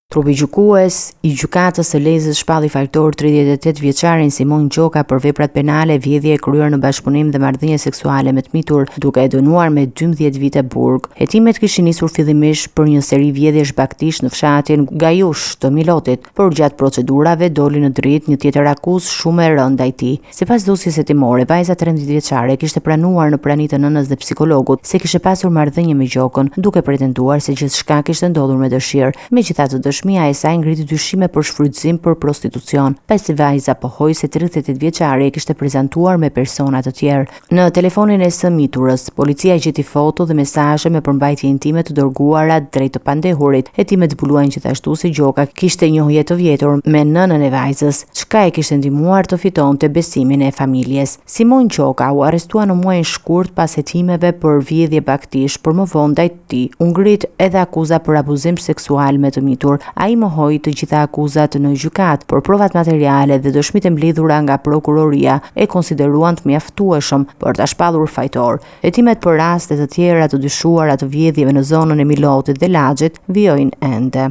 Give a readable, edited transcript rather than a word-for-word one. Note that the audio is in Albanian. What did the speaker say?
Trupi gjykues I gjykatës së Lezës shpalli fajtor 38 vjeçarin Simon Gjoka për veprat penale, vjedhje e kryer në bashkëpunim dhe marrëdhënie seksuale me të mitur, duke e dënuar me 12 vite burg. Hetimet kishin nisur fillimisht për një seri vjedhjesh baktish në fshatin Gajush të Milotit, por gjatë procedurave doli në dritë një tjetër akuzë shumë e rëndë ndaj tij. Sipas dosjes hetimore, vajza 13 vjeçare kishte pranuar në praninë të nënës dhe psikologut se kishte pasur marrëdhënie me Gjokën, duke pretenduar se gjithçka kishte ndodhur me dëshirë. Megjithatë, dëshmia e saj ngriti dyshime për shfrytëzim për prostitucion, pasi vajza pohoi se 38 vjeçari e kishte prezantuar me persona të tjerë. Në telefonin e së miturës, policia gjeti foto dhe mesazhe me përmbajtje intime të dërguara drejt të pandehurit. Hetimet zbuluan gjithashtu se Gjoka kishte njohje të vjetër me nënën e vajzës, çka e kishte ndihmuar të fitonte besimin e familjes. Simon Gjoka u arrestua në muajin shkurt pas hetimeve për vjedhje baktish, por më vonë ndaj tij u ngrit edhe akuza për abuzim seksual me të mitur. Ai mohoi të gjitha akuzat në gjykat, por provat materiale dhe dëshmitë mbledhura nga prokuroria e konsideruan të mjaftueshëm për ta shpallur fajtor. Hetimet për raste të tjera të dyshuara të vjedhjeve në zonën e Milotit dhe Laxhit vijojnë ende.